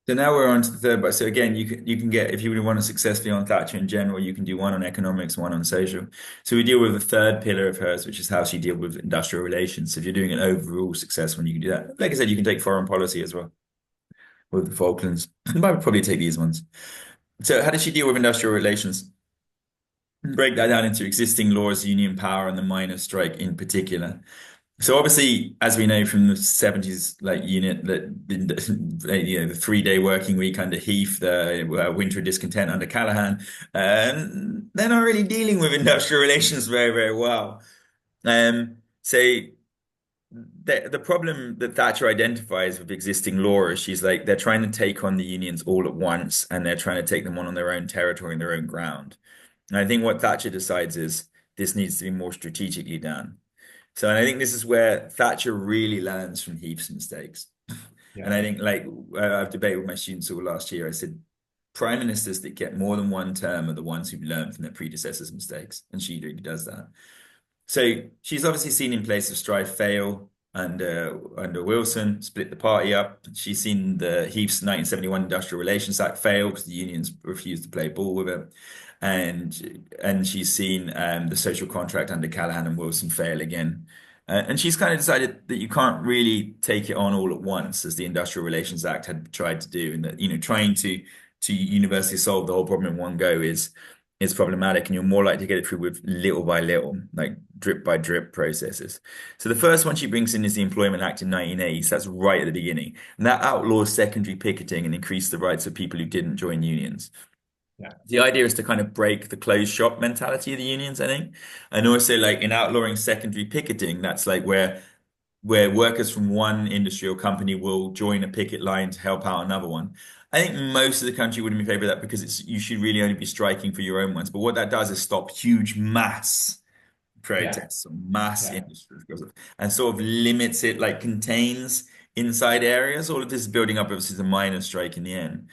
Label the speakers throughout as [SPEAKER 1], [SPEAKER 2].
[SPEAKER 1] So now we're on to the third part. So again, you can get if you really want to successfully on Thatcher in general, you can do one on economics, one on social. So we deal with the third pillar of hers, which is how she deal with industrial relations. So if you're doing an overall success one, you can do that. Like I said, you can take foreign policy as well with the Falklands. You might probably take these ones. So how does she deal with industrial relations? Break that down into existing laws, union power, and the miners' strike in particular. So obviously, as we know from the 70s, like unit that the 3-day working week under Heath, the winter discontent under Callaghan, they're not really dealing with industrial relations very, very well. So the problem that Thatcher identifies with existing law is she's like they're trying to take on the unions all at once, and they're trying to take them on their own territory and their own ground. And I think what Thatcher decides is this needs to be more strategically done. So, and I think this is where Thatcher really learns from Heath's mistakes. And
[SPEAKER 2] Yeah.
[SPEAKER 1] I think, like, I've debated with my students all last year. I said, prime ministers that get more than one term are the ones who've learned from their predecessors' mistakes. And she really does that. So she's obviously seen in place of strife fail under Wilson, split the party up. She's seen the Heath's 1971 Industrial Relations Act fail because the unions refused to play ball with it. And she's seen the social contract under Callahan and Wilson fail again. And she's kind of decided that you can't really take it on all at once, as the Industrial Relations Act had tried to do, and that trying to universally solve the whole problem in one go is problematic, and you're more likely to get it through with little by little, like drip by drip processes. So the first one she brings in is the Employment Act in 1980. So that's right at the beginning. And that outlaws secondary picketing and increased the rights of people who didn't join unions.
[SPEAKER 2] Yeah.
[SPEAKER 1] The idea is to kind of break the closed shop mentality of the unions, I think. And also like in outlawing secondary picketing, that's like where workers from one industry or company will join a picket line to help out another one. I think most of the country wouldn't be in favor of that because you should really only be striking for your own ones. But what that does is stop huge mass
[SPEAKER 2] Yeah.
[SPEAKER 1] protests or mass
[SPEAKER 2] Yeah.
[SPEAKER 1] industries and sort of limits it, like contains inside areas. All of this is building up, obviously, the miners' strike in the end.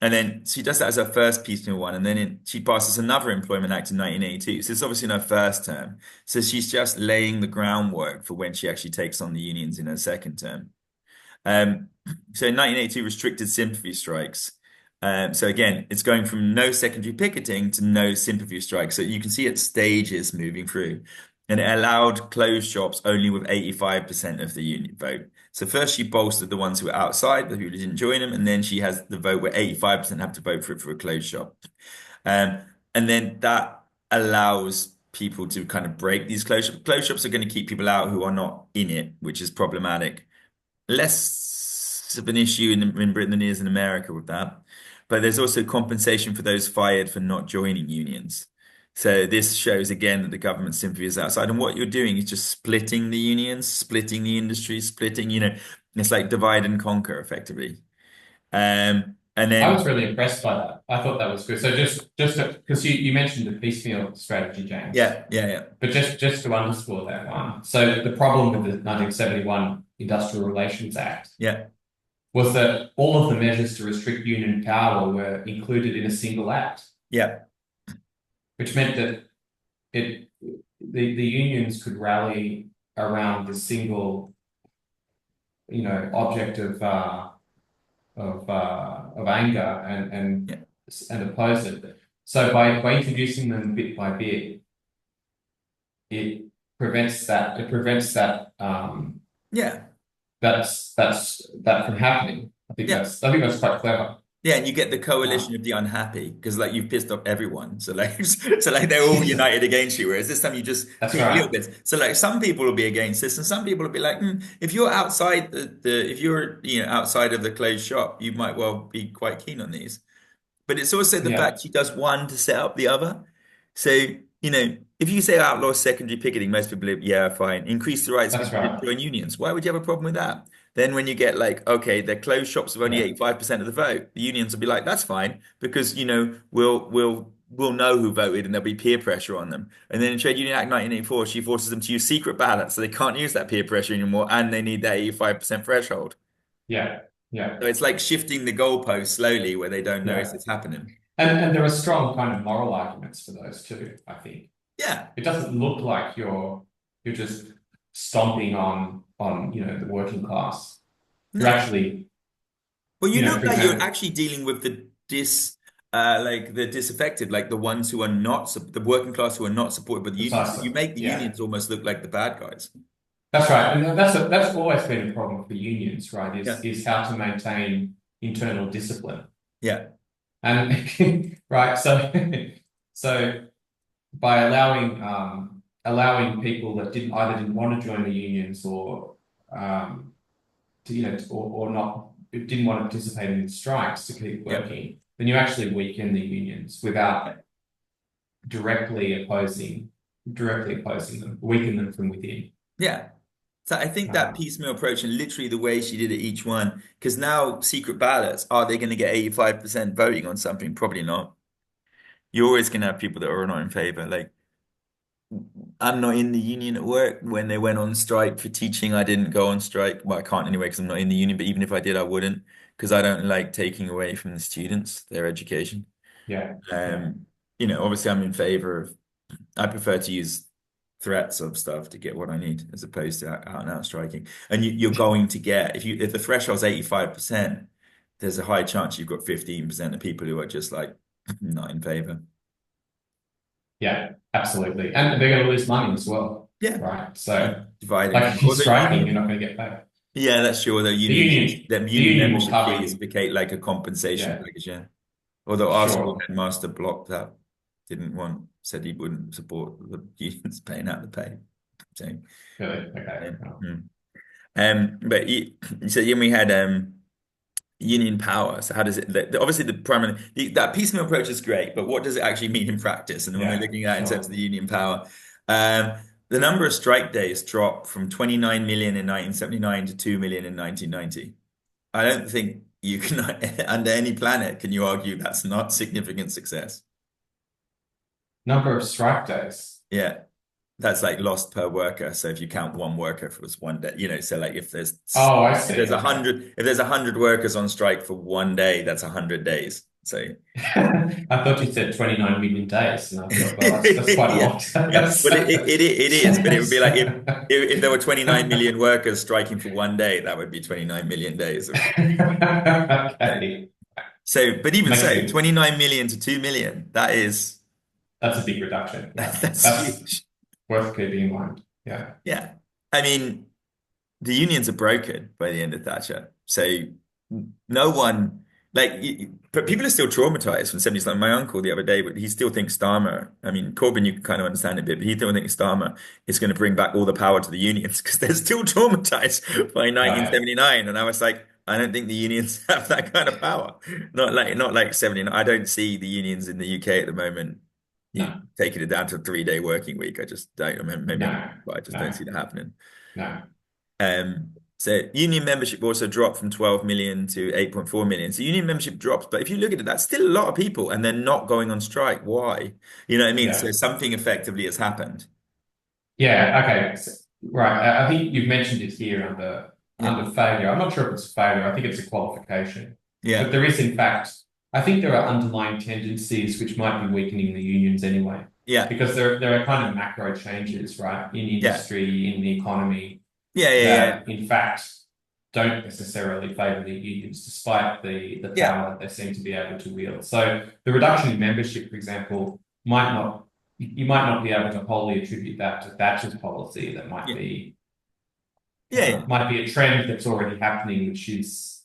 [SPEAKER 1] And then she does that as her first piecemeal one. And then she passes another Employment Act in 1982. So it's obviously in her first term. So she's just laying the groundwork for when she actually takes on the unions in her second term. Um, so in 1982, restricted sympathy strikes. So again, it's going from no secondary picketing to no sympathy strikes. So you can see it stages moving through. And it allowed closed shops only with 85% of the union vote. So first she bolstered the ones who were outside, the people who didn't join them, and then she has the vote where 85% have to vote for it for a closed shop. Um, and then that allows people to kind of break these closed shops. Closed shops are going to keep people out who are not in it, which is problematic. Less of an issue in Britain than it is in America with that. But there's also compensation for those fired for not joining unions. So this shows again that the government sympathy is outside. And what you're doing is just splitting the unions, splitting the industry, it's like divide and conquer effectively. And
[SPEAKER 2] I
[SPEAKER 1] then,
[SPEAKER 2] was really impressed by that. I thought that was good. So just because you mentioned the piecemeal strategy, James,
[SPEAKER 1] yeah, yeah, yeah,
[SPEAKER 2] but just to underscore that one. So the problem with the 1971 Industrial Relations Act
[SPEAKER 1] yeah,
[SPEAKER 2] was that all of the measures to restrict union power were included in a single act,
[SPEAKER 1] yeah,
[SPEAKER 2] which meant that it the unions could rally around the single, object of anger
[SPEAKER 1] yeah,
[SPEAKER 2] and oppose it. So by introducing them bit by bit, it prevents
[SPEAKER 1] yeah,
[SPEAKER 2] that from happening.
[SPEAKER 1] yeah.
[SPEAKER 2] I think that's quite clever.
[SPEAKER 1] Yeah, and you get the
[SPEAKER 2] Uh,
[SPEAKER 1] coalition of the unhappy because like you've pissed off everyone. So like so like they're all united against you. Whereas this time you just
[SPEAKER 2] that's
[SPEAKER 1] create little
[SPEAKER 2] right.
[SPEAKER 1] bits. So like some people will be against this and some people will be like, if you're outside the if you're outside of the closed shop, you might well be quite keen on these. But it's also the
[SPEAKER 2] Yeah,
[SPEAKER 1] fact she does one to set up the other. So, if you say outlaw secondary picketing, most people are, yeah, fine. Increase the rights of
[SPEAKER 2] that's
[SPEAKER 1] people to
[SPEAKER 2] right.
[SPEAKER 1] join unions. Why would you have a problem with that? Then when you get like, okay, they're closed shops with only
[SPEAKER 2] Yeah,
[SPEAKER 1] 85% of the vote, the unions will be like, that's fine, because we'll know who voted and there'll be peer pressure on them. And then in Trade Union Act 1984, she forces them to use secret ballots, so they can't use that peer pressure anymore, and they need that 85% threshold.
[SPEAKER 2] yeah, yeah,
[SPEAKER 1] So it's like shifting the goalpost slowly where they don't notice
[SPEAKER 2] yeah.
[SPEAKER 1] it's happening.
[SPEAKER 2] And there are strong kind of moral arguments for those too, I think.
[SPEAKER 1] Yeah.
[SPEAKER 2] It doesn't look like you're just stomping on the working class. You're
[SPEAKER 1] No.
[SPEAKER 2] actually
[SPEAKER 1] Well, you look
[SPEAKER 2] For
[SPEAKER 1] like you're
[SPEAKER 2] example,
[SPEAKER 1] actually dealing with like the disaffected, like the ones who are not, the working class who are not supported by the unions.
[SPEAKER 2] precisely.
[SPEAKER 1] You make the
[SPEAKER 2] Yeah,
[SPEAKER 1] unions almost look like the bad guys.
[SPEAKER 2] that's right. And that's always been a problem for unions, right?
[SPEAKER 1] Yeah.
[SPEAKER 2] Is how to maintain internal discipline.
[SPEAKER 1] Yeah.
[SPEAKER 2] And right, so so by allowing people that didn't want to join the unions or to, or not didn't want to participate in strikes to keep
[SPEAKER 1] Yeah.
[SPEAKER 2] working, then you actually weaken the unions without directly opposing them, weaken them from within.
[SPEAKER 1] Yeah. So I think that
[SPEAKER 2] Um,
[SPEAKER 1] piecemeal approach and literally the way she did it each one, because now secret ballots, are they going to get 85% voting on something? Probably not. You're always going to have people that are not in favor. Like, I'm not in the union at work. When they went on strike for teaching, I didn't go on strike. Well, I can't anyway because I'm not in the union, but even if I did, I wouldn't because I don't like taking away from the students their education.
[SPEAKER 2] yeah, yeah,
[SPEAKER 1] Um, obviously I'm in favor of, I prefer to use threats of stuff to get what I need as opposed to out and out striking. And you're going to get, if the threshold's 85%, there's a high chance you've got 15% of people who are just like not in favor.
[SPEAKER 2] yeah, absolutely. And they're going to lose money as well,
[SPEAKER 1] Yeah.
[SPEAKER 2] right? So,
[SPEAKER 1] Dividing.
[SPEAKER 2] like if you're
[SPEAKER 1] Although
[SPEAKER 2] striking, you're
[SPEAKER 1] union,
[SPEAKER 2] not going to get paid.
[SPEAKER 1] yeah, that's true. Although
[SPEAKER 2] The
[SPEAKER 1] union
[SPEAKER 2] union will
[SPEAKER 1] membership
[SPEAKER 2] cover
[SPEAKER 1] fees
[SPEAKER 2] you.
[SPEAKER 1] became like a compensation
[SPEAKER 2] Yeah,
[SPEAKER 1] package, yeah. Although our school
[SPEAKER 2] sure.
[SPEAKER 1] headmaster blocked that, said he wouldn't support the unions paying out the pay. So,
[SPEAKER 2] Really? Okay.
[SPEAKER 1] yeah.
[SPEAKER 2] Well,
[SPEAKER 1] But so then we had union power. So how does it? Obviously, the primary that piecemeal approach is great, but what does it actually mean in practice? And when we're
[SPEAKER 2] yeah,
[SPEAKER 1] looking at it in terms of
[SPEAKER 2] sure.
[SPEAKER 1] the union power, um, the number of strike days dropped from 29 million in 1979 to 2 million in 1990. I don't think you can, under any planet, can you argue that's not significant success?
[SPEAKER 2] Number of strike days.
[SPEAKER 1] Yeah, that's like lost per worker. So if you count one worker, if it was one day, so like
[SPEAKER 2] Oh, I
[SPEAKER 1] if
[SPEAKER 2] see.
[SPEAKER 1] there's a
[SPEAKER 2] Okay.
[SPEAKER 1] hundred if there's 100 workers on strike for one day, that's 100 days. So
[SPEAKER 2] I thought you said 29 million days, and I thought, well, that's quite a
[SPEAKER 1] yeah,
[SPEAKER 2] long
[SPEAKER 1] yeah.
[SPEAKER 2] time.
[SPEAKER 1] Well, it is, but it would be like if there were 29 million workers striking for one day, that would be 29 million days.
[SPEAKER 2] Okay.
[SPEAKER 1] But even
[SPEAKER 2] Makes
[SPEAKER 1] so,
[SPEAKER 2] it,
[SPEAKER 1] 29 million to 2 million,
[SPEAKER 2] that's a big reduction. Yeah.
[SPEAKER 1] that's
[SPEAKER 2] That's
[SPEAKER 1] huge.
[SPEAKER 2] worth keeping in mind. Yeah.
[SPEAKER 1] Yeah. I mean, the unions are broken by the end of Thatcher. So no one, like, but people are still traumatized from 70s. Like my uncle the other day, but he still thinks Starmer, I mean, Corbyn, you can kind of understand it a bit, but he still thinks Starmer is going to bring back all the power to the unions because they're still traumatized by
[SPEAKER 2] Oh, yeah.
[SPEAKER 1] 1979. And I was like, I don't think the unions have that kind of power. Not like 79. I don't see the unions in the UK at the moment. You
[SPEAKER 2] No,
[SPEAKER 1] taking it down to a 3-day working week. I just don't. Maybe I'm,
[SPEAKER 2] no,
[SPEAKER 1] but I just don't
[SPEAKER 2] no,
[SPEAKER 1] see that happening.
[SPEAKER 2] no.
[SPEAKER 1] So union membership also dropped from 12 million to 8.4 million. So union membership drops, but if you look at it, that's still a lot of people, and they're not going on strike. Why? You know what I mean? So
[SPEAKER 2] Yeah.
[SPEAKER 1] something effectively has happened.
[SPEAKER 2] Yeah. Okay. Right. I think you've mentioned it here
[SPEAKER 1] Yeah,
[SPEAKER 2] under failure. I'm not sure if it's failure. I think it's a qualification. But
[SPEAKER 1] yeah,
[SPEAKER 2] there is, in fact, I think there are underlying tendencies which might be weakening the unions anyway,
[SPEAKER 1] yeah,
[SPEAKER 2] because there are kind of macro changes, right, in
[SPEAKER 1] yeah,
[SPEAKER 2] industry, in the economy,
[SPEAKER 1] yeah, yeah, yeah,
[SPEAKER 2] that in fact don't necessarily favour the unions, despite the
[SPEAKER 1] yeah,
[SPEAKER 2] power that they seem to be able to wield. So the reduction in membership, for example, might not you might not be able to wholly attribute that to Thatcher's policy. That
[SPEAKER 1] yeah, yeah, yeah,
[SPEAKER 2] might be a trend that's already happening, which is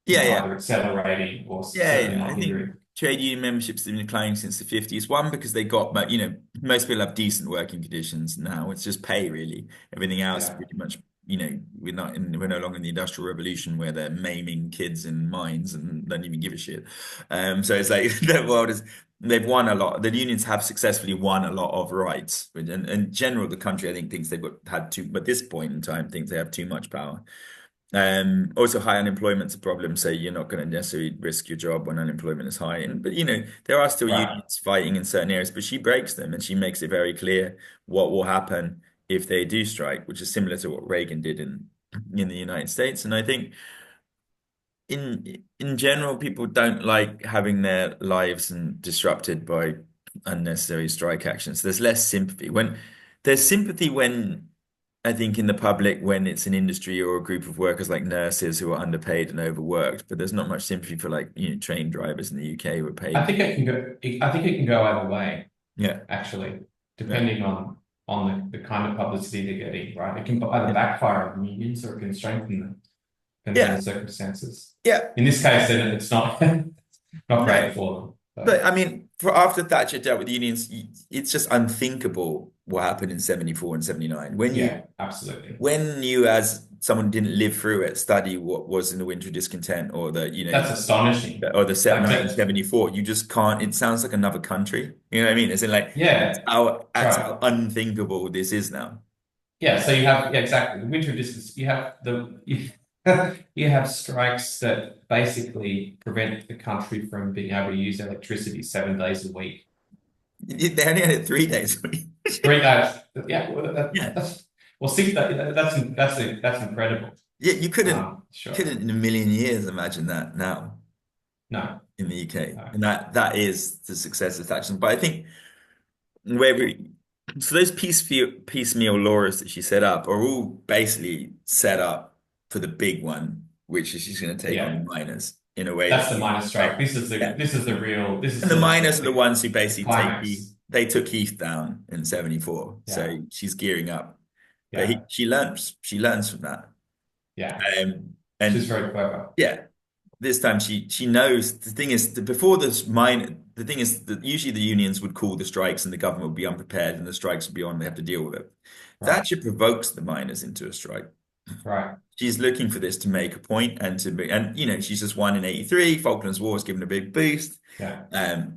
[SPEAKER 1] yeah, yeah.
[SPEAKER 2] either accelerating or
[SPEAKER 1] Yeah,
[SPEAKER 2] certainly
[SPEAKER 1] yeah. I
[SPEAKER 2] not
[SPEAKER 1] think
[SPEAKER 2] hindering.
[SPEAKER 1] trade union memberships have been declining since the 50s. One, because they got, but most people have decent working conditions now. It's just pay, really. Everything else,
[SPEAKER 2] Yeah,
[SPEAKER 1] pretty much, we're no longer in the industrial revolution where they're maiming kids in mines and don't even give a shit. So it's like the world is, they've won a lot. The unions have successfully won a lot of rights. And in general, the country, I think, thinks they've had too, but this point in time, thinks they have too much power. Also, high unemployment's a problem, so you're not going to necessarily risk your job when unemployment is high. But there are still
[SPEAKER 2] right.
[SPEAKER 1] unions fighting in certain areas, but she breaks them and she makes it very clear what will happen if they do strike, which is similar to what Reagan did in the United States. And I think in general, people don't like having their lives disrupted by unnecessary strike actions. There's less sympathy when there's sympathy when I think in the public, when it's an industry or a group of workers like nurses who are underpaid and overworked, but there's not much sympathy for like, train drivers in the UK who are
[SPEAKER 2] I
[SPEAKER 1] paid.
[SPEAKER 2] think it can go. I think it can go either way,
[SPEAKER 1] Yeah.
[SPEAKER 2] actually,
[SPEAKER 1] Yeah.
[SPEAKER 2] depending on the kind of publicity they're getting. Right, it can either backfire on unions or it can strengthen them, depending on
[SPEAKER 1] Yeah.
[SPEAKER 2] the circumstances.
[SPEAKER 1] Yeah.
[SPEAKER 2] In this case, then it's not not great
[SPEAKER 1] No.
[SPEAKER 2] for them.
[SPEAKER 1] But
[SPEAKER 2] So
[SPEAKER 1] I mean, for after Thatcher dealt with the unions, it's just unthinkable what happened in 74 and 79.
[SPEAKER 2] yeah, absolutely.
[SPEAKER 1] When you as someone who didn't live through it, study what was in the winter of discontent or
[SPEAKER 2] That's astonishing.
[SPEAKER 1] or the
[SPEAKER 2] Like that.
[SPEAKER 1] 1974, you just can't, it sounds like another country. You know what I mean? It's in like
[SPEAKER 2] Yeah,
[SPEAKER 1] that's
[SPEAKER 2] right.
[SPEAKER 1] how unthinkable this is now.
[SPEAKER 2] Yeah, so you have exactly the winter distance. You have you have strikes that basically prevent the country from being able to use electricity 7 days a week.
[SPEAKER 1] They only had it 3 days a week.
[SPEAKER 2] 3 days. Yeah, well,
[SPEAKER 1] Yeah.
[SPEAKER 2] that's well 6 days. That's incredible.
[SPEAKER 1] Yeah, you
[SPEAKER 2] Sure.
[SPEAKER 1] couldn't in a million years imagine that now
[SPEAKER 2] No,
[SPEAKER 1] in the UK.
[SPEAKER 2] no.
[SPEAKER 1] And that is the success of Thatcher. But I think where we so those piecemeal laws that she set up are all basically set up for the big one, which is she's going to take on the
[SPEAKER 2] Yeah,
[SPEAKER 1] miners in a way that
[SPEAKER 2] that's the minor strike.
[SPEAKER 1] like yeah.
[SPEAKER 2] This is the real. This is
[SPEAKER 1] And the
[SPEAKER 2] sort of
[SPEAKER 1] miners are the ones who
[SPEAKER 2] the
[SPEAKER 1] basically
[SPEAKER 2] climax.
[SPEAKER 1] they took Heath down in 74.
[SPEAKER 2] Yeah,
[SPEAKER 1] So she's gearing up. But
[SPEAKER 2] yeah,
[SPEAKER 1] she learns from that.
[SPEAKER 2] yeah. She's
[SPEAKER 1] And
[SPEAKER 2] very clever.
[SPEAKER 1] yeah, this time she knows the thing is that before this mine the thing is that usually the unions would call the strikes and the government would be unprepared and the strikes would be on, they have to deal with it.
[SPEAKER 2] Right,
[SPEAKER 1] Thatcher provokes the miners into a strike.
[SPEAKER 2] right.
[SPEAKER 1] She's looking for this to make a point and to be, and she's just won in 83. Falklands War has given a big boost.
[SPEAKER 2] Yeah,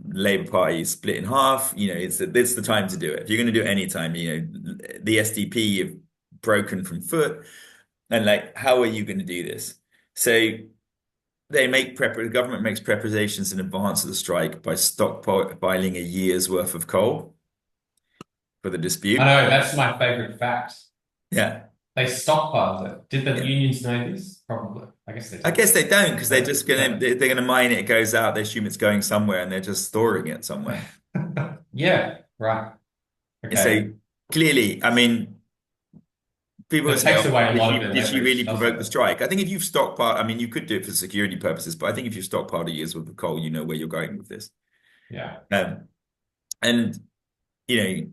[SPEAKER 1] Labour Party is split in half. It's the time to do it. If you're going to do it any time, the SDP have broken from foot, and like, how are you going to do this? So the government makes preparations in advance of the strike by stockpiling a year's worth of coal for the
[SPEAKER 2] I
[SPEAKER 1] dispute.
[SPEAKER 2] know. That's my favorite fact.
[SPEAKER 1] Yeah.
[SPEAKER 2] They stockpiled it. Did the
[SPEAKER 1] Yeah.
[SPEAKER 2] unions know this? Probably. I guess they
[SPEAKER 1] I
[SPEAKER 2] did.
[SPEAKER 1] guess they don't because
[SPEAKER 2] Yeah.
[SPEAKER 1] they're gonna mine it, it goes out, they assume it's going somewhere and they're just storing it somewhere.
[SPEAKER 2] Yeah. Right.
[SPEAKER 1] And
[SPEAKER 2] Okay.
[SPEAKER 1] so clearly, I mean, people will
[SPEAKER 2] That
[SPEAKER 1] say,
[SPEAKER 2] takes
[SPEAKER 1] oh,
[SPEAKER 2] away a
[SPEAKER 1] did
[SPEAKER 2] lot of
[SPEAKER 1] she
[SPEAKER 2] their
[SPEAKER 1] did she
[SPEAKER 2] leverage,
[SPEAKER 1] really
[SPEAKER 2] doesn't
[SPEAKER 1] provoke the
[SPEAKER 2] it?
[SPEAKER 1] strike? I think if you've stockpiled, I mean, you could do it for security purposes, but I think if you've stockpiled a year's worth of coal, you know where you're going with this.
[SPEAKER 2] Yeah.
[SPEAKER 1] Um, and you know,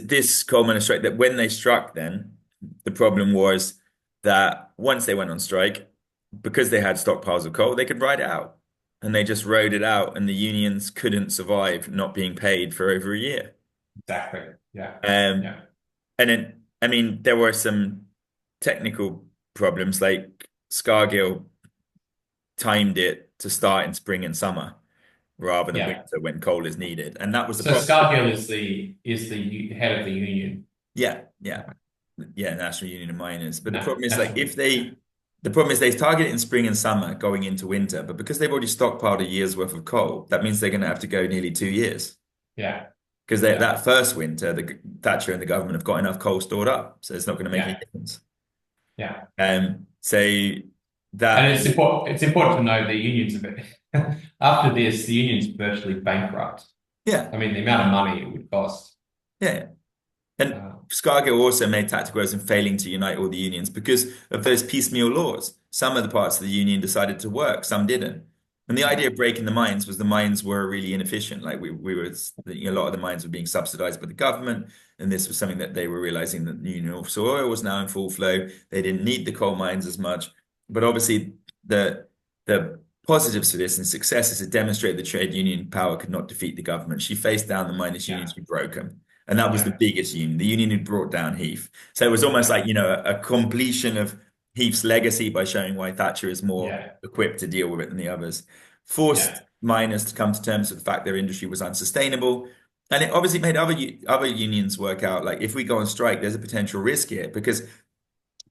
[SPEAKER 1] this coal miner strike that when they struck, then the problem was that once they went on strike, because they had stockpiles of coal, they could ride it out. And they just rode it out, and the unions couldn't survive not being paid for over a year.
[SPEAKER 2] Exactly. Yeah.
[SPEAKER 1] Um,
[SPEAKER 2] Yeah.
[SPEAKER 1] and then, I mean, there were some technical problems, like Scargill timed it to start in spring and summer rather than
[SPEAKER 2] Yeah.
[SPEAKER 1] winter when coal is needed. And that was the
[SPEAKER 2] So
[SPEAKER 1] problem.
[SPEAKER 2] Scargill is the head of the union.
[SPEAKER 1] Yeah, yeah. Yeah, National Union of Miners. But the
[SPEAKER 2] No,
[SPEAKER 1] problem is like
[SPEAKER 2] national.
[SPEAKER 1] the problem is they target it in spring and summer going into winter, but because they've already stockpiled a year's worth of coal, that means they're going to have to go nearly 2 years.
[SPEAKER 2] Yeah.
[SPEAKER 1] Because
[SPEAKER 2] Yeah.
[SPEAKER 1] that first winter, Thatcher and the government have got enough coal stored up, so it's not going to make any
[SPEAKER 2] Yeah.
[SPEAKER 1] difference.
[SPEAKER 2] Yeah.
[SPEAKER 1] So
[SPEAKER 2] And
[SPEAKER 1] that
[SPEAKER 2] it's important to know the unions a bit. After this, the union's virtually bankrupt.
[SPEAKER 1] yeah,
[SPEAKER 2] I mean, the amount of money it would cost.
[SPEAKER 1] yeah. And
[SPEAKER 2] Uh,
[SPEAKER 1] Scargill also made tactical errors in failing to unite all the unions because of those piecemeal laws. Some of the parts of the union decided to work, some didn't. And the idea
[SPEAKER 2] yeah.
[SPEAKER 1] of breaking the mines was the mines were really inefficient. Like we were, a lot of the mines were being subsidized by the government, and this was something that they were realizing that Union Offshore Oil was now in full flow. They didn't need the coal mines as much, but obviously the positives for this and success is to demonstrate the trade union power could not defeat the government. She faced down the miners'
[SPEAKER 2] Yeah.
[SPEAKER 1] unions who broke them. And that was the
[SPEAKER 2] Yeah.
[SPEAKER 1] biggest union, the union who brought down Heath. So it was almost
[SPEAKER 2] Yeah.
[SPEAKER 1] like, a completion of Heath's legacy by showing why Thatcher is more
[SPEAKER 2] Yeah.
[SPEAKER 1] equipped to deal with it than the others. Forced
[SPEAKER 2] Yeah.
[SPEAKER 1] miners to come to terms with the fact their industry was unsustainable. And it obviously made other unions work out, like, if we go on strike, there's a potential risk here because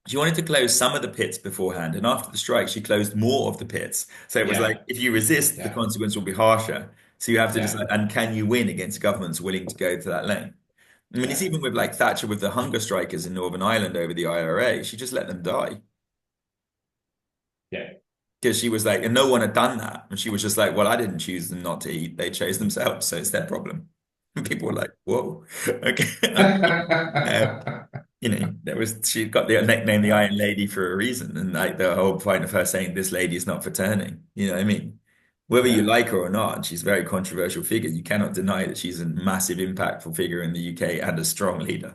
[SPEAKER 1] she wanted to close some of the pits beforehand. And after the strike, she closed more of the pits. So it was like,
[SPEAKER 2] Yeah.
[SPEAKER 1] if you resist, the
[SPEAKER 2] Yeah.
[SPEAKER 1] consequence will be harsher. So you have to
[SPEAKER 2] Yeah.
[SPEAKER 1] decide, and can you win against governments willing to go to that length? I mean, it's
[SPEAKER 2] Yeah.
[SPEAKER 1] even with like Thatcher with the hunger strikers in Northern Ireland over the IRA. She just let them die
[SPEAKER 2] Yeah.
[SPEAKER 1] because she was like, and no one had done that. And she was just like, well, I didn't choose them not to eat. They chose themselves. So it's their problem. And people were like, whoa, okay. Okay. There was she got the nickname the
[SPEAKER 2] Yeah,
[SPEAKER 1] Iron Lady for a reason, and like the whole point of her saying this lady is not for turning. You know what I mean? Whether you
[SPEAKER 2] yeah,
[SPEAKER 1] like her or not, and she's a very controversial figure. You cannot deny that she's a massive, impactful figure in the UK and a strong leader.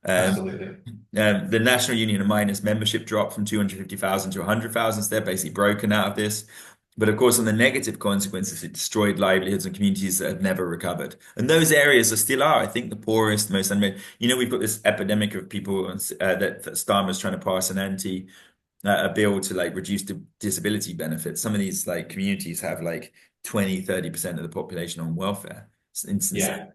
[SPEAKER 1] Um,
[SPEAKER 2] absolutely.
[SPEAKER 1] the National Union of Miners membership dropped from 250,000 to 100,000. So they're basically broken out of this. But of course, on the negative consequences, it destroyed livelihoods and communities that have never recovered. And those areas are still are, I think, the poorest, most unmet. We've got this epidemic of people that Starmer's trying to pass a bill to like reduce disability benefits. Some of these like communities have like 20, 30% of the population on welfare. It's insane.
[SPEAKER 2] Yeah,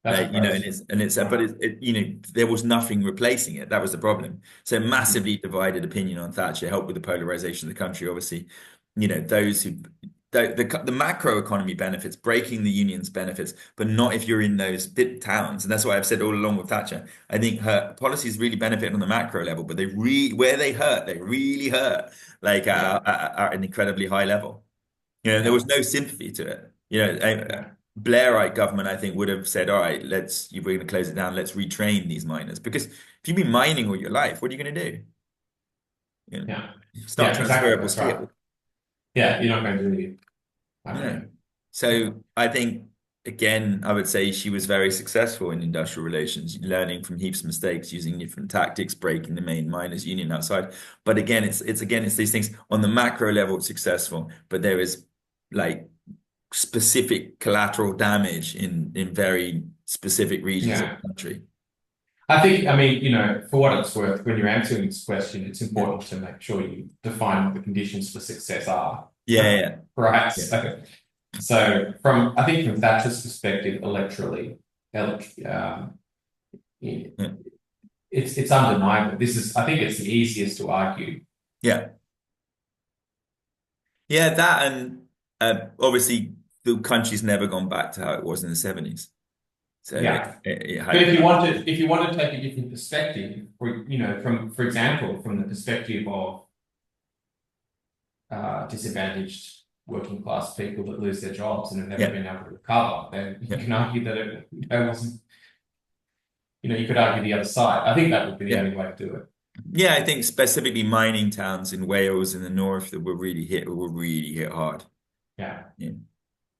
[SPEAKER 2] that's
[SPEAKER 1] And
[SPEAKER 2] gross.
[SPEAKER 1] it's but
[SPEAKER 2] Right.
[SPEAKER 1] there was nothing replacing it. That was the problem. So
[SPEAKER 2] Mhm.
[SPEAKER 1] massively divided opinion on Thatcher helped with the polarization of the country. Obviously, those who the macro economy benefits, breaking the unions benefits, but not if you're in those bit towns. And that's why I've said all along with Thatcher. I think her policies really benefit on the macro level, but where they really hurt, like
[SPEAKER 2] Yeah,
[SPEAKER 1] at an incredibly high level. There was
[SPEAKER 2] yeah,
[SPEAKER 1] no sympathy to it.
[SPEAKER 2] yeah,
[SPEAKER 1] Blairite government, I think, would have said, all right, we're going to close it down. Let's retrain these miners. Because if you've been mining all your life, what are you going to do? You know,
[SPEAKER 2] yeah,
[SPEAKER 1] it's not
[SPEAKER 2] yeah, exactly.
[SPEAKER 1] transferable
[SPEAKER 2] That's right.
[SPEAKER 1] skill.
[SPEAKER 2] Yeah, you're not going to do it. I
[SPEAKER 1] No.
[SPEAKER 2] agree.
[SPEAKER 1] So I think, again, I would say she was very successful in industrial relations, learning from heaps of mistakes, using different tactics, breaking the main miners' union outside. But again, it's these things on the macro level, it's successful, but there is like specific collateral damage in very specific regions of
[SPEAKER 2] Yeah.
[SPEAKER 1] the country.
[SPEAKER 2] I mean, for what it's worth, when you're answering this question, it's
[SPEAKER 1] Yeah,
[SPEAKER 2] important to make sure you define what the conditions for success are.
[SPEAKER 1] yeah, yeah,
[SPEAKER 2] Right.
[SPEAKER 1] yeah.
[SPEAKER 2] So I think from Thatcher's perspective, electorally, elect, it-
[SPEAKER 1] Yeah.
[SPEAKER 2] it's undeniable. I think it's the easiest to argue.
[SPEAKER 1] Yeah. Yeah, that and obviously the country's never gone back to how it was in the 70s. So
[SPEAKER 2] Yeah.
[SPEAKER 1] it
[SPEAKER 2] But
[SPEAKER 1] had
[SPEAKER 2] if you want to take a different perspective, for example, from the perspective of disadvantaged working class people that lose their jobs and have never
[SPEAKER 1] yeah,
[SPEAKER 2] been able to recover, then you
[SPEAKER 1] yeah,
[SPEAKER 2] can argue that it wasn't, you could argue the other side. I think that would be the
[SPEAKER 1] yeah.
[SPEAKER 2] only way to do it.
[SPEAKER 1] Yeah, I think specifically mining towns in Wales in the north that were really hit hard.
[SPEAKER 2] Yeah.
[SPEAKER 1] Yeah.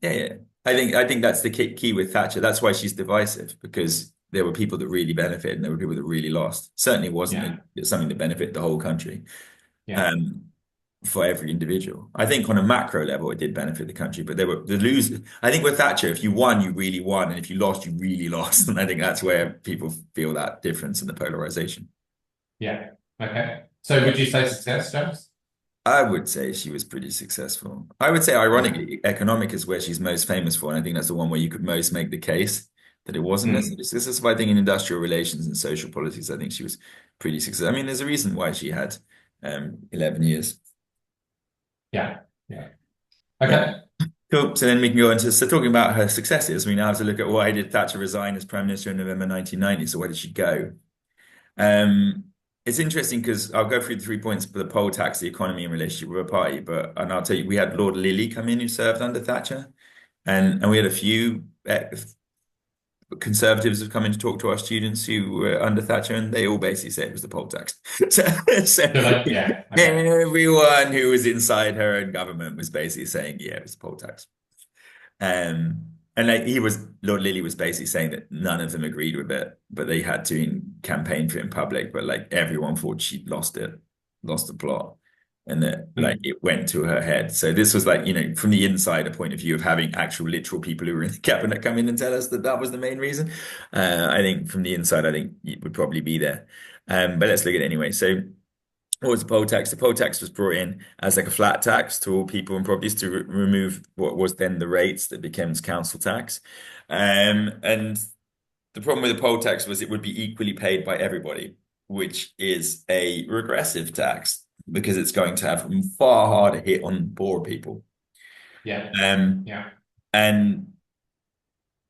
[SPEAKER 1] Yeah, yeah. I think that's the key with Thatcher. That's why she's divisive, because there were people that really benefited and there were people that really lost. Certainly wasn't
[SPEAKER 2] Yeah.
[SPEAKER 1] something that benefited the whole country,
[SPEAKER 2] Yeah.
[SPEAKER 1] um, for every individual. I think on a macro level, it did benefit the country, but there were the losers. I think with Thatcher, if you won, you really won, and if you lost, you really lost. And I think that's where people feel that difference in the polarization.
[SPEAKER 2] Yeah. Okay. So would you say success, James?
[SPEAKER 1] I would say she was pretty successful. I would say,
[SPEAKER 2] Yeah.
[SPEAKER 1] ironically, economic is where she's most famous for, and I think that's the one where you could most make the case that it wasn't
[SPEAKER 2] Mm.
[SPEAKER 1] necessarily successful. I think in industrial relations and social politics, I think she was pretty successful. I mean, there's a reason why she had 11 years.
[SPEAKER 2] Yeah. Yeah.
[SPEAKER 1] Yeah,
[SPEAKER 2] Okay.
[SPEAKER 1] cool. So then we can go into talking about her successes. We now have to look at why did Thatcher resign as Prime Minister in November 1990? So where did she go? Um, it's interesting because I'll go through the 3 points for the poll tax, the economy, and relationship with a party. And I'll tell you, we had Lord Lilly come in who served under Thatcher, and we had a few conservatives have come in to talk to our students who were under Thatcher, and they all basically said it was the poll tax. So, so
[SPEAKER 2] So yeah. Okay.
[SPEAKER 1] everyone who was inside her own government was basically saying, yeah, it was the poll tax. And like, Lord Lilly was basically saying that none of them agreed with it, but they had to campaign for it in public. But like everyone thought she'd lost it, lost the plot, and that like
[SPEAKER 2] Mm.
[SPEAKER 1] it went to her head. So this was like, from the insider point of view of having actual literal people who were in the cabinet come in and tell us that that was the main reason. I think from the inside, I think it would probably be there. But let's look at it anyway. So what was the poll tax? The poll tax was brought in as like a flat tax to all people and properties to remove what was then the rates that becomes council tax. And the problem with the poll tax was it would be equally paid by everybody, which is a regressive tax because it's going to have a far harder hit on poor people.
[SPEAKER 2] Yeah.
[SPEAKER 1] Um,
[SPEAKER 2] Yeah.
[SPEAKER 1] and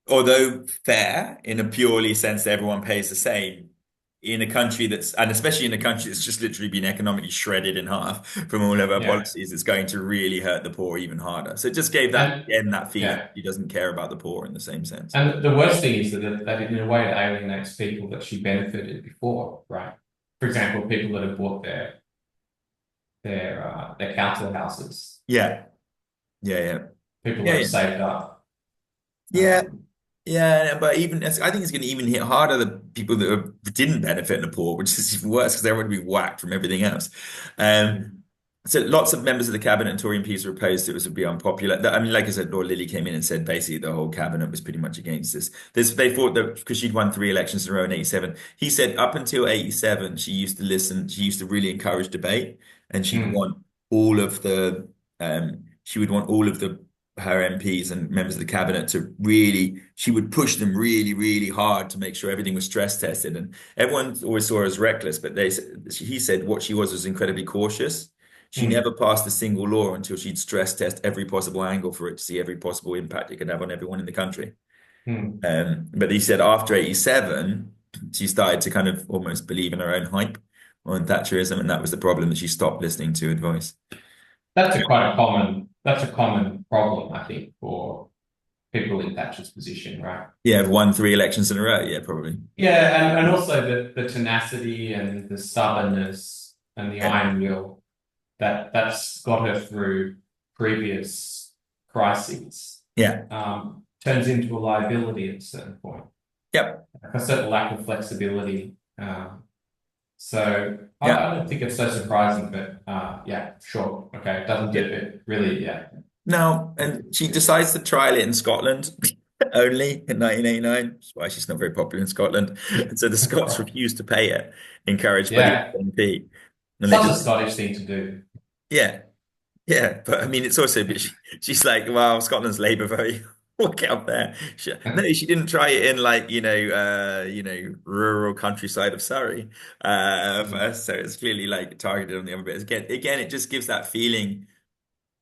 [SPEAKER 1] although fair in a purely sense that everyone pays the same, in a country that's, and especially in a country that's just literally been economically shredded in half from all of her
[SPEAKER 2] Yeah.
[SPEAKER 1] policies, it's going to really hurt the poor even harder. So it just gave that
[SPEAKER 2] And
[SPEAKER 1] again that feeling
[SPEAKER 2] yeah.
[SPEAKER 1] he doesn't care about the poor in the same sense.
[SPEAKER 2] And the worst thing is that in a way it alienates people that she benefited before, right? For example, people that have bought their council houses,
[SPEAKER 1] Yeah, yeah, yeah,
[SPEAKER 2] people
[SPEAKER 1] yeah,
[SPEAKER 2] that have
[SPEAKER 1] yeah.
[SPEAKER 2] saved up.
[SPEAKER 1] Yeah,
[SPEAKER 2] Um,
[SPEAKER 1] yeah, but even I think it's going to even hit harder the people didn't benefit in the poor, which is even worse because they're going to be whacked from everything else. Um,
[SPEAKER 2] mm,
[SPEAKER 1] so lots of members of the cabinet and Tory MPs were opposed to it, was would be unpopular. I mean, like I said, Lord Lilly came in and said basically the whole cabinet was pretty much against this. They thought that because she'd won 3 elections in a row in 87. He said up until 87, she used to listen, she used to really encourage debate, and
[SPEAKER 2] mm,
[SPEAKER 1] she would want all of the her MPs and members of the cabinet to really, she would push them really, really hard to make sure everything was stress tested. And everyone always saw her as reckless, but he said what she was incredibly cautious. She never
[SPEAKER 2] mm,
[SPEAKER 1] passed a single law until she'd stress test every possible angle for it to see every possible impact it could have on everyone in the country.
[SPEAKER 2] mm.
[SPEAKER 1] But he said after 87, she started to kind of almost believe in her own hype on Thatcherism, and that was the problem that she stopped listening to advice.
[SPEAKER 2] That's a common problem, I think, for people in Thatcher's position, right?
[SPEAKER 1] Yeah, I've won 3 elections in a row. Yeah, probably.
[SPEAKER 2] Yeah, and also the tenacity and the stubbornness and the
[SPEAKER 1] Yeah,
[SPEAKER 2] iron will that's got her through previous crises,
[SPEAKER 1] yeah,
[SPEAKER 2] turns into a liability at a certain point,
[SPEAKER 1] yep,
[SPEAKER 2] like a certain lack of flexibility. So
[SPEAKER 1] yeah.
[SPEAKER 2] I don't think it's so surprising, but yeah, sure, okay, it doesn't do
[SPEAKER 1] Yeah.
[SPEAKER 2] it really, yeah.
[SPEAKER 1] No, and she decides to trial it in Scotland only in 1989, which is why she's not very popular in Scotland. And so the Scots refused to pay it, encouraged by the
[SPEAKER 2] Yeah,
[SPEAKER 1] MP. And they
[SPEAKER 2] such
[SPEAKER 1] just,
[SPEAKER 2] a Scottish thing to do.
[SPEAKER 1] yeah, yeah. But I mean, it's also, but she's like, well, Scotland's Labour vote. We'll get up there. No, she didn't try it in like, rural countryside of Surrey first. So it's clearly like targeted on the other bits. Again, it just gives that feeling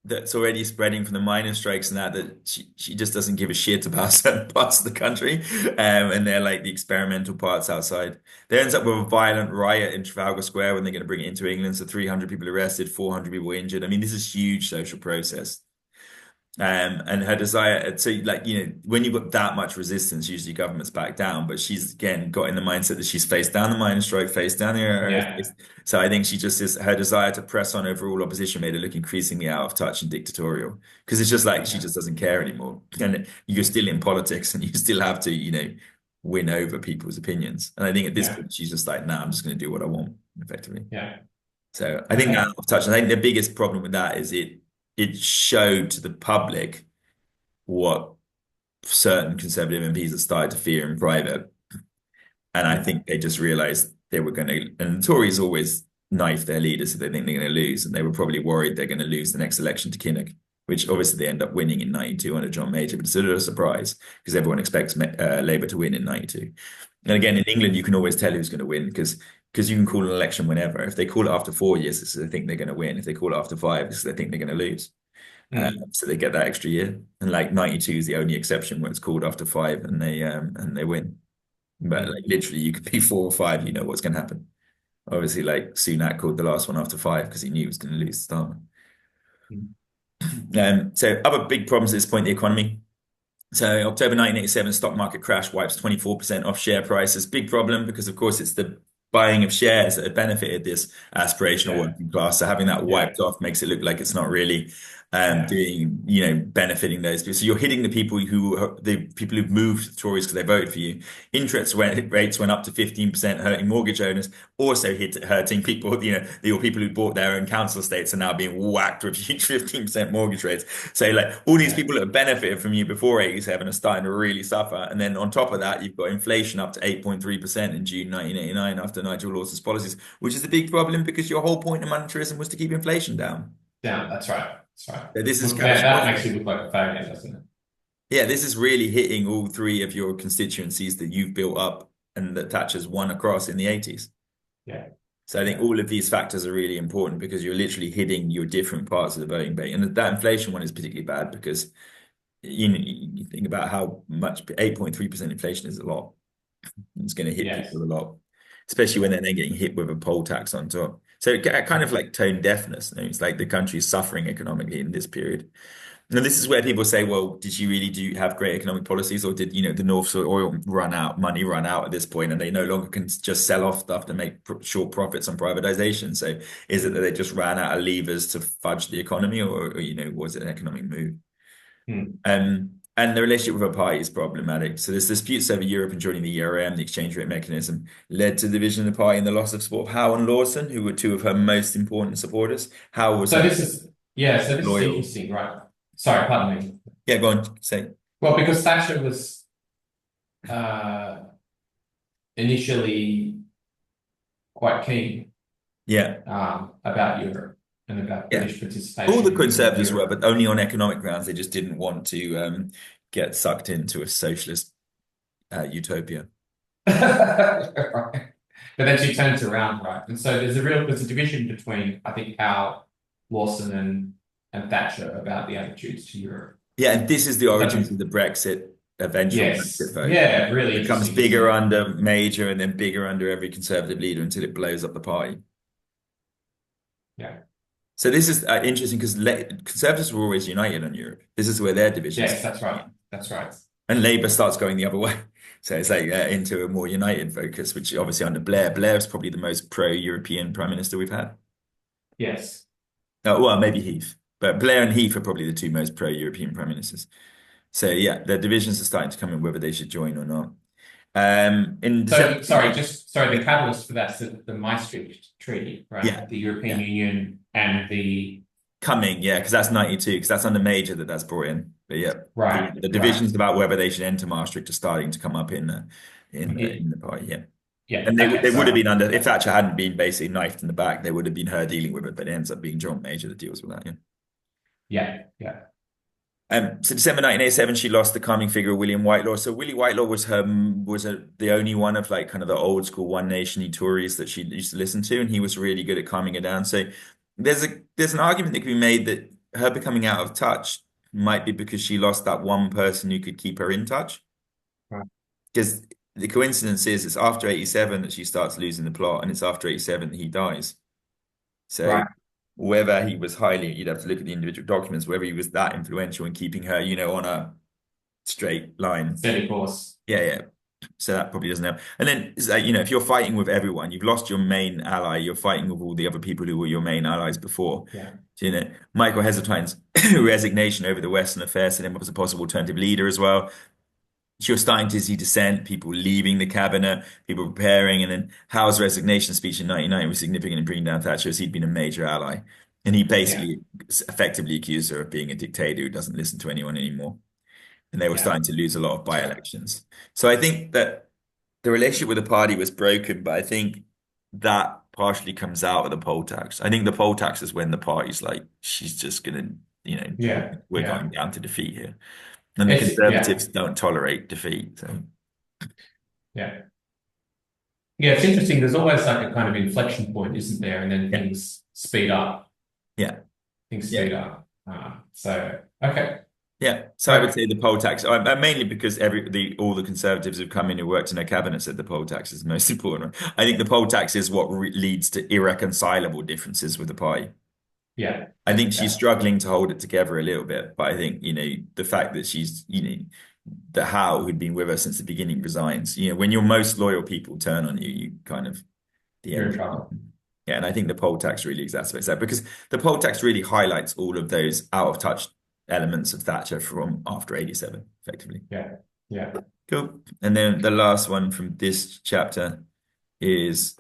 [SPEAKER 1] that's already spreading from the miners' strikes and that she just doesn't give a shit about certain parts of the country, and they're like the experimental parts outside. There ends up with a violent riot in Trafalgar Square when they're going to bring it into England. So 300 people arrested, 400 people injured. I mean, this is huge social process. And her desire to like, when you've got that much resistance, usually governments back down. But she's again got in the mindset that she's faced down the miners' strike, faced down the
[SPEAKER 2] Yeah,
[SPEAKER 1] so I think she just is her desire to press on over all opposition made her look increasingly out of touch and dictatorial. Because it's just like she
[SPEAKER 2] yeah,
[SPEAKER 1] just doesn't care anymore. And you're still in politics and you still have to, win over people's opinions. And I think at this
[SPEAKER 2] yeah,
[SPEAKER 1] point she's just like, nah, I'm just going to do what I want, effectively.
[SPEAKER 2] yeah.
[SPEAKER 1] So I think that
[SPEAKER 2] Okay.
[SPEAKER 1] out of touch. I think the biggest problem with that is it showed to the public what certain conservative MPs have started to fear in private. And I
[SPEAKER 2] Yeah,
[SPEAKER 1] think they just realized they were going to, and the Tories always knife their leaders if they think they're going to lose. And they were probably worried they're going to lose the next election to Kinnock, which obviously they end up winning in 92 under John Major, but it's sort of a surprise because everyone expects Labour to win in 92. And again, in England, you can always tell who's going to win because you can call an election whenever. If they call it after 4 years, it's because they think they're going to win. If they call it after 5, it's because they think they're going to lose.
[SPEAKER 2] mm,
[SPEAKER 1] So they get that extra year. And like 92 is the only exception where it's called after 5 and they win. But like
[SPEAKER 2] mm,
[SPEAKER 1] literally you could be 4 or 5, you know what's gonna happen. Obviously, like Sunak called the last one after 5 because he knew he was gonna lose the start.
[SPEAKER 2] mm,
[SPEAKER 1] So other big problems at this point, the economy. So October 1987 stock market crash wipes 24% off share prices. Big problem because of course it's the buying of shares that had benefited this aspirational
[SPEAKER 2] yeah,
[SPEAKER 1] working class. So having that
[SPEAKER 2] yeah,
[SPEAKER 1] wiped off makes it look like it's not really
[SPEAKER 2] yeah,
[SPEAKER 1] doing, benefiting those people. So you're hitting the people who've moved to the Tories because they voted for you. Rates went up to 15%, hurting mortgage owners. Also hurting people, the people who bought their own council estates are now being whacked with huge 15% mortgage rates. So like all these
[SPEAKER 2] yeah,
[SPEAKER 1] people that have benefited from you before 87 are starting to really suffer. And then on top of that, you've got inflation up to 8.3% in June 1989 after Nigel Lawson's policies, which is a big problem because your whole point of monetarism was to keep inflation down.
[SPEAKER 2] down. That's right. That's right.
[SPEAKER 1] So this is
[SPEAKER 2] Look, that makes
[SPEAKER 1] catastrophic.
[SPEAKER 2] you look like a failure, doesn't it?
[SPEAKER 1] Yeah, this is really hitting all three of your constituencies that you've built up and that Thatcher's won across in the 80s.
[SPEAKER 2] Yeah,
[SPEAKER 1] So I think
[SPEAKER 2] yeah,
[SPEAKER 1] all of these factors are really important because you're literally hitting your different parts of the voting base. And that inflation one is particularly bad because you think about how much 8.3% inflation is a lot. It's going to hit
[SPEAKER 2] yes,
[SPEAKER 1] people a lot. especially when
[SPEAKER 2] Yeah.
[SPEAKER 1] they're then getting hit with a poll tax on top. So kind of like tone deafness. You know, it's like the country is suffering economically in this period. And this is where people say, well, did she really do have great economic policies, or did, the North Sea oil money run out at this point, and they no longer can just sell off stuff to make short profits on privatization? So is it that they just ran out of levers to fudge the economy, or was it an economic move?
[SPEAKER 2] Hmm.
[SPEAKER 1] And the relationship with her party is problematic. So there's disputes over Europe and joining the ERM, the exchange rate mechanism, led to the division of the party and the loss of support of Howe and Lawson, who were two of her most important supporters. Howe was
[SPEAKER 2] So
[SPEAKER 1] her
[SPEAKER 2] this is yeah, so this is
[SPEAKER 1] loyal.
[SPEAKER 2] interesting, right? Sorry, pardon me.
[SPEAKER 1] Yeah, go on, say.
[SPEAKER 2] Well, because Thatcher was uh, initially quite keen
[SPEAKER 1] Yeah,
[SPEAKER 2] about Europe and about
[SPEAKER 1] yeah.
[SPEAKER 2] British
[SPEAKER 1] All the
[SPEAKER 2] participation in
[SPEAKER 1] Conservatives were,
[SPEAKER 2] Europe.
[SPEAKER 1] but only on economic grounds. They just didn't want to get sucked into a socialist utopia.
[SPEAKER 2] Right. But then she turns around, right? And so there's a division between, I think, Howe, Lawson, and Thatcher about the attitudes to Europe.
[SPEAKER 1] Yeah, and this is the origins
[SPEAKER 2] But
[SPEAKER 1] of the Brexit, eventual Brexit
[SPEAKER 2] yes,
[SPEAKER 1] vote.
[SPEAKER 2] yeah, really
[SPEAKER 1] It becomes
[SPEAKER 2] interesting, isn't
[SPEAKER 1] bigger
[SPEAKER 2] it?
[SPEAKER 1] under Major and then bigger under every Conservative leader until it blows up the party.
[SPEAKER 2] Yeah.
[SPEAKER 1] So this is interesting because Conservatives were always united on Europe. This is where their divisions,
[SPEAKER 2] Yes, that's right. That's right.
[SPEAKER 1] and Labour starts going the other way. So it's like into a more united focus, which obviously under Blair. Blair is probably the most pro-European prime minister we've had.
[SPEAKER 2] Yes.
[SPEAKER 1] Well, maybe Heath, but Blair and Heath are probably the two most pro-European prime ministers. So yeah, the divisions are starting to come in whether they should join or not. In December,
[SPEAKER 2] So sorry, just sorry, the catalyst for that's the Maastricht Treaty, right?
[SPEAKER 1] yeah,
[SPEAKER 2] The European
[SPEAKER 1] yeah,
[SPEAKER 2] Union and the
[SPEAKER 1] coming, yeah, because that's 92, because that's under Major that's brought in. But yeah,
[SPEAKER 2] right,
[SPEAKER 1] the
[SPEAKER 2] right.
[SPEAKER 1] divisions about whether they should enter Maastricht are starting to come up in the
[SPEAKER 2] It,
[SPEAKER 1] in the party. Yeah,
[SPEAKER 2] yeah,
[SPEAKER 1] and
[SPEAKER 2] okay,
[SPEAKER 1] they would have
[SPEAKER 2] sorry.
[SPEAKER 1] been under if
[SPEAKER 2] Yeah.
[SPEAKER 1] Thatcher hadn't been basically knifed in the back, they would have been her dealing with it. But it ends up being John Major that deals with that. Yeah.
[SPEAKER 2] Yeah, yeah,
[SPEAKER 1] So December 1987, she lost the calming figure of William Whitelaw. So Willie Whitelaw was the only one of like kind of the old school One Nation-y Tories that she used to listen to, and he was really good at calming her down. So there's an argument that can be made that her becoming out of touch might be because she lost that one person who could keep her in touch.
[SPEAKER 2] right,
[SPEAKER 1] Because the coincidence is it's after 87 that she starts losing the plot, and it's after 87 that he dies. So
[SPEAKER 2] right.
[SPEAKER 1] whether he was highly, you'd have to look at the individual documents, whether he was that influential in keeping her, on a straight line.
[SPEAKER 2] Steady course.
[SPEAKER 1] Yeah, yeah. So that probably doesn't help. And then it's like, if you're fighting with everyone, you've lost your main ally, you're fighting with all the other people who were your main allies before.
[SPEAKER 2] Yeah,
[SPEAKER 1] So, Michael Heseltine's resignation over the Western affairs to him was a possible alternative leader as well. She was starting to see dissent, people leaving the cabinet, people preparing, and then Howe's resignation speech in 1999 was significant in bringing down Thatcher as he'd been a major ally. And he
[SPEAKER 2] yeah,
[SPEAKER 1] basically effectively accused her of being a dictator who doesn't listen to anyone anymore. And they were
[SPEAKER 2] yeah.
[SPEAKER 1] starting to lose a lot of
[SPEAKER 2] That's right.
[SPEAKER 1] by-elections. So I think that the relationship with the party was broken, but I think that partially comes out of the poll tax. I think the poll tax is when the party's like, she's just gonna,
[SPEAKER 2] Yeah,
[SPEAKER 1] we're
[SPEAKER 2] yeah.
[SPEAKER 1] going down to defeat here. And the
[SPEAKER 2] It's yeah,
[SPEAKER 1] Conservatives don't tolerate defeat. So
[SPEAKER 2] yeah. Yeah, it's interesting. There's always like a kind of inflection point, isn't there? And then
[SPEAKER 1] yeah,
[SPEAKER 2] things speed up.
[SPEAKER 1] yeah,
[SPEAKER 2] Things
[SPEAKER 1] yeah.
[SPEAKER 2] speed up. So okay,
[SPEAKER 1] Yeah, so I would
[SPEAKER 2] great.
[SPEAKER 1] say the poll tax, mainly because all the Conservatives who've come in who worked in their cabinet said the poll tax is the most important one. I think the poll tax is what leads to irreconcilable differences with the party.
[SPEAKER 2] Yeah,
[SPEAKER 1] I think she's
[SPEAKER 2] yeah,
[SPEAKER 1] struggling to hold it together a little bit, but I think, the fact that she's, the Howe who'd been with her since the beginning resigns. When your most loyal people turn on you, you kind of the
[SPEAKER 2] you're in
[SPEAKER 1] end.
[SPEAKER 2] trouble.
[SPEAKER 1] Yeah, and I think the poll tax really exacerbates that because the poll tax really highlights all of those out of touch elements of Thatcher from after 87, effectively.
[SPEAKER 2] Yeah, yeah.
[SPEAKER 1] Cool. And then the last one from this chapter is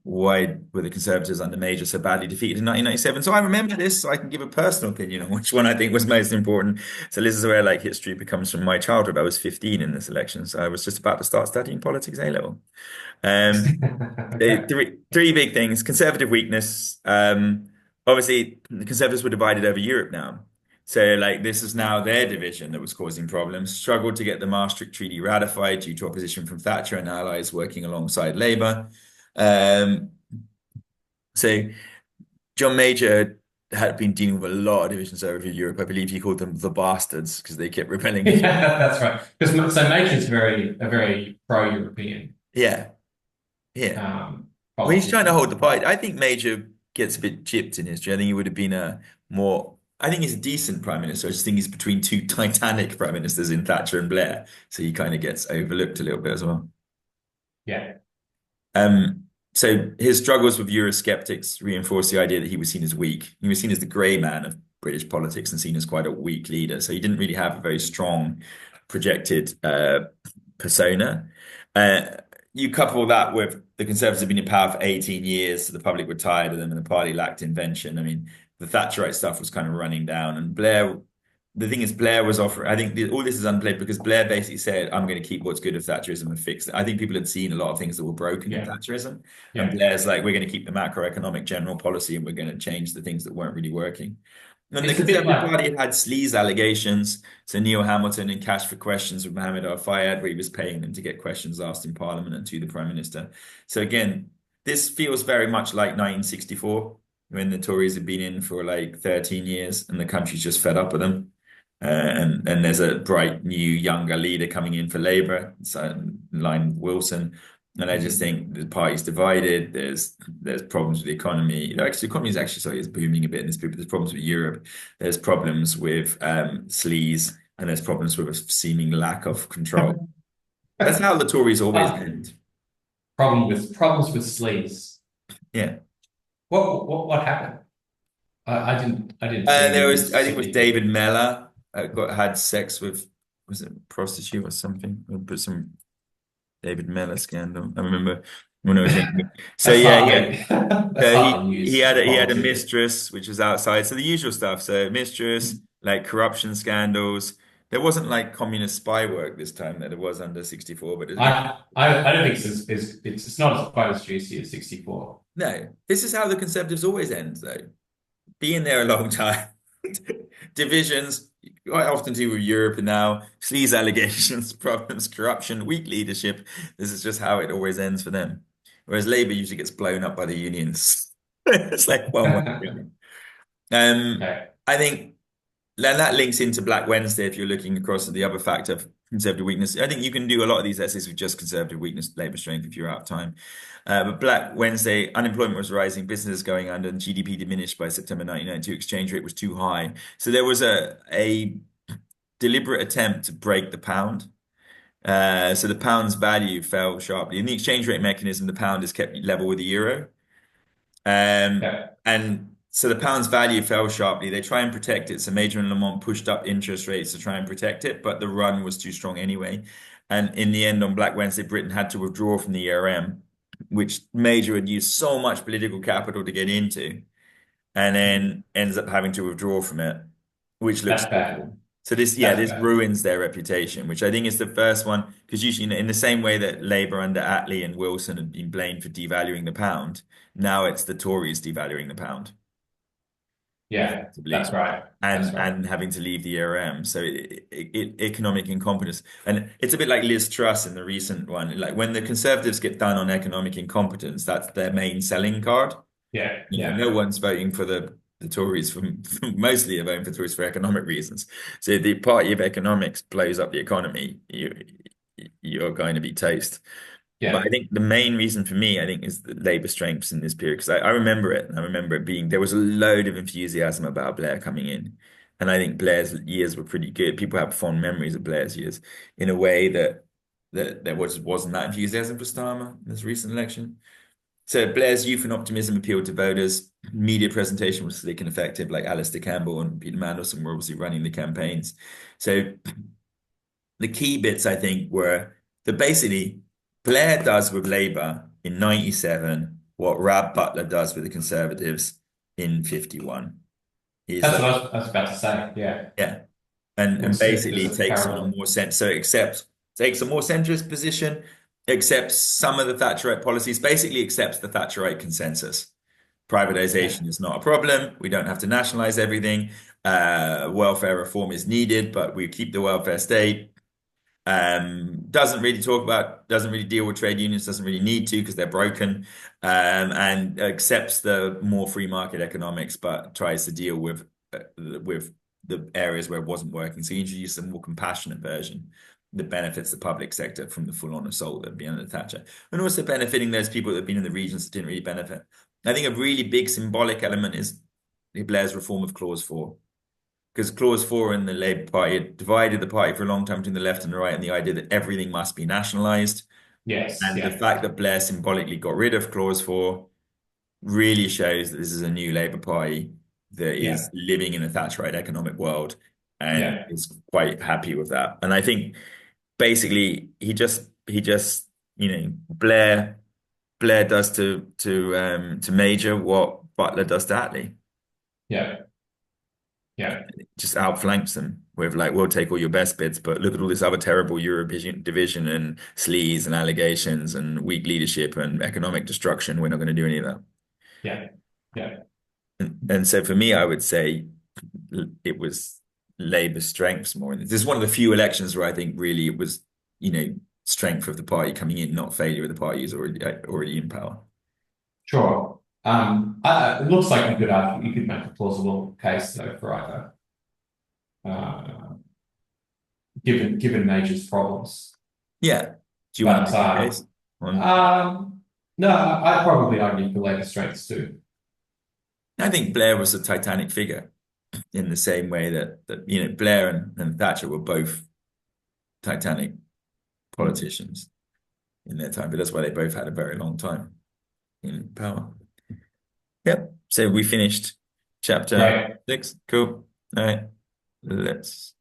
[SPEAKER 1] why were the Conservatives under Major so badly defeated in 1997? So I remember this, so I can give a personal opinion on which one I think was most important. So this is where like history becomes from my childhood. I was 15 in this election, so I was just about to start studying politics A level. Um,
[SPEAKER 2] Okay.
[SPEAKER 1] three big things. Conservative weakness. Obviously, the Conservatives were divided over Europe now. So, like, this is now their division that was causing problems. Struggled to get the Maastricht Treaty ratified due to opposition from Thatcher and allies working alongside Labour. Um, so, John Major had been dealing with a lot of divisions over Europe. I believe he called them the bastards because they kept rebelling.
[SPEAKER 2] Yeah, that's right. Because so Nature's very pro-European.
[SPEAKER 1] Yeah. Yeah. Well, he's trying to
[SPEAKER 2] politicians
[SPEAKER 1] hold
[SPEAKER 2] in
[SPEAKER 1] the party.
[SPEAKER 2] power.
[SPEAKER 1] I think Major gets a bit chipped in history. I think he would have been a more. I think he's a decent prime minister. I just think he's between two titanic prime ministers in Thatcher and Blair, so he kind of gets overlooked a little bit as well.
[SPEAKER 2] Yeah.
[SPEAKER 1] Um, so his struggles with Eurosceptics reinforced the idea that he was seen as weak. He was seen as the grey man of British politics and seen as quite a weak leader. So he didn't really have a very strong projected persona. Uh, you couple that with the Conservatives have been in power for 18 years, so the public were tired of them and the party lacked invention. I mean, the Thatcherite stuff was kind of running down, and Blair. The thing is, Blair was offering. I think all this is unplayed because Blair basically said, "I'm going to keep what's good of Thatcherism and fix it." I think people had seen a lot of things that were broken in
[SPEAKER 2] Yeah.
[SPEAKER 1] Thatcherism, and
[SPEAKER 2] Yeah.
[SPEAKER 1] Blair's like, "We're going to keep the macroeconomic general policy, and we're going to change the things that weren't really working." And the
[SPEAKER 2] It's a bit
[SPEAKER 1] Conservative
[SPEAKER 2] like,
[SPEAKER 1] Party had sleaze allegations. So Neil Hamilton in Cash for Questions with Mohammed Al-Fayed, where he was paying them to get questions asked in Parliament and to the Prime Minister. So again, this feels very much like 1964, when the Tories had been in for like 13 years and the country's just fed up with them. And there's a bright new younger leader coming in for Labour, so line Wilson. And I just think the party's divided. There's problems with the economy. Actually, the economy is actually sorry, is booming a bit in this period. There's problems with Europe. There's problems with sleaze, and there's problems with a seeming lack of control. That's how the Tories always
[SPEAKER 2] uh,
[SPEAKER 1] end.
[SPEAKER 2] problems with sleaze.
[SPEAKER 1] Yeah.
[SPEAKER 2] What happened? I didn't see
[SPEAKER 1] There
[SPEAKER 2] anything
[SPEAKER 1] was, I think it was
[SPEAKER 2] significant.
[SPEAKER 1] David Mellor had sex with, was it a prostitute or something? Put some David Mellor scandal. I remember when I was younger. So
[SPEAKER 2] That's
[SPEAKER 1] yeah, yeah.
[SPEAKER 2] hardly that's
[SPEAKER 1] So
[SPEAKER 2] hardly
[SPEAKER 1] he
[SPEAKER 2] news
[SPEAKER 1] had
[SPEAKER 2] for
[SPEAKER 1] he had a
[SPEAKER 2] politicians.
[SPEAKER 1] mistress, which was outside. So the usual stuff. So mistress, like corruption scandals. There wasn't like communist spy work this time that it was under 64, but there's been
[SPEAKER 2] I don't think it's not as quite as juicy as 64.
[SPEAKER 1] no. This is how the Conservatives always end, though. Being there a long time. Divisions, quite often to do with Europe now, sleaze allegations, problems, corruption, weak leadership. This is just how it always ends for them. Whereas Labour usually gets blown up by the unions. It's like one way.
[SPEAKER 2] Okay.
[SPEAKER 1] I think and that links into Black Wednesday if you're looking across at the other factor of conservative weakness. I think you can do a lot of these essays with just conservative weakness, labor strength if you're out of time. But Black Wednesday, unemployment was rising, businesses going under, and GDP diminished by September 1992. Exchange rate was too high. So there was a deliberate attempt to break the pound. So the pound's value fell sharply. In the exchange rate mechanism, the pound is kept level with the euro.
[SPEAKER 2] Yeah.
[SPEAKER 1] And so the pound's value fell sharply. They try and protect it. So Major and Lamont pushed up interest rates to try and protect it, but the run was too strong anyway. And in the end, on Black Wednesday, Britain had to withdraw from the ERM, which Major had used so much political capital to get into, and then ends up having to withdraw from it, which looks
[SPEAKER 2] That's bad.
[SPEAKER 1] awful. So this, yeah,
[SPEAKER 2] That's
[SPEAKER 1] this
[SPEAKER 2] bad.
[SPEAKER 1] ruins their reputation, which I think is the first one, because usually, in the same way that Labour under Attlee and Wilson had been blamed for devaluing the pound, now it's the Tories devaluing the pound,
[SPEAKER 2] Yeah,
[SPEAKER 1] effectively,
[SPEAKER 2] that's right. That's right.
[SPEAKER 1] and having to leave the ERM. So economic incompetence, and it's a bit like Liz Truss in the recent one. Like when the Conservatives get done on economic incompetence, that's their main selling card.
[SPEAKER 2] Yeah,
[SPEAKER 1] No
[SPEAKER 2] yeah,
[SPEAKER 1] one's voting for the Tories mostly they're voting for Tories for economic reasons. So if the party of economics blows up the economy, you're going to be toast. But I
[SPEAKER 2] yeah.
[SPEAKER 1] think the main reason for me, I think, is the Labour strengths in this period because I remember it. I remember it being there was a load of enthusiasm about Blair coming in, and I think Blair's years were pretty good. People have fond memories of Blair's years in a way that there wasn't that enthusiasm for Starmer in this recent election. So Blair's youth and optimism appealed to voters. Media presentation was slick and effective, like Alistair Campbell and Peter Mandelson were obviously running the campaigns. So the key bits, I think, were that basically Blair does with Labour in 97 what Rab Butler does with the Conservatives in 51. He's
[SPEAKER 2] That's
[SPEAKER 1] like,
[SPEAKER 2] what I was about to say. Yeah,
[SPEAKER 1] yeah, and
[SPEAKER 2] there's
[SPEAKER 1] basically
[SPEAKER 2] a
[SPEAKER 1] takes on a
[SPEAKER 2] parallel.
[SPEAKER 1] more sense so accepts takes a more centrist position, accepts some of the Thatcherite policies, basically accepts the Thatcherite consensus.
[SPEAKER 2] Yeah,
[SPEAKER 1] Privatization is not a problem. We don't have to nationalize everything. Welfare reform is needed, but we keep the welfare state. Doesn't really deal with trade unions, doesn't really need to because they're broken, and accepts the more free market economics, but tries to deal with the areas where it wasn't working. So he introduced a more compassionate version. that benefits the public sector from the full-on assault that would be under Thatcher, and also benefiting those people that have been in the regions that didn't really benefit. I think a really big symbolic element is Blair's reform of Clause 4. Because Clause 4 in the Labour Party had divided the party for a long time between the left and the right, and the idea that everything must be nationalised.
[SPEAKER 2] Yes,
[SPEAKER 1] And the
[SPEAKER 2] yeah,
[SPEAKER 1] fact that Blair symbolically got rid of Clause 4 really shows that this is a new Labour Party that
[SPEAKER 2] yeah,
[SPEAKER 1] is living in a Thatcherite economic world and
[SPEAKER 2] yeah,
[SPEAKER 1] is quite happy with that. And I think basically Blair does to Major what Butler does to Attlee.
[SPEAKER 2] yeah, yeah,
[SPEAKER 1] Just outflanks them with like, we'll take all your best bits, but look at all this other terrible European division and sleaze and allegations and weak leadership and economic destruction. We're not going to do any of that.
[SPEAKER 2] yeah, yeah.
[SPEAKER 1] And so for me, I would say it was Labour's strengths more. This is one of the few elections where I think really it was, strength of the party coming in, not failure of the party who's already in power.
[SPEAKER 2] Sure. It looks like you could make a plausible case though for either, uh, given Nature's problems.
[SPEAKER 1] Yeah. Do you want
[SPEAKER 2] But
[SPEAKER 1] to make a case on?
[SPEAKER 2] no, I'd probably argue for later strengths too.
[SPEAKER 1] I think Blair was a titanic figure in the same way that Blair and Thatcher were both titanic politicians in their time, but that's why they both had a very long time in power. Yep. So we finished chapter
[SPEAKER 2] Right.
[SPEAKER 1] 6. Cool. All right. Let's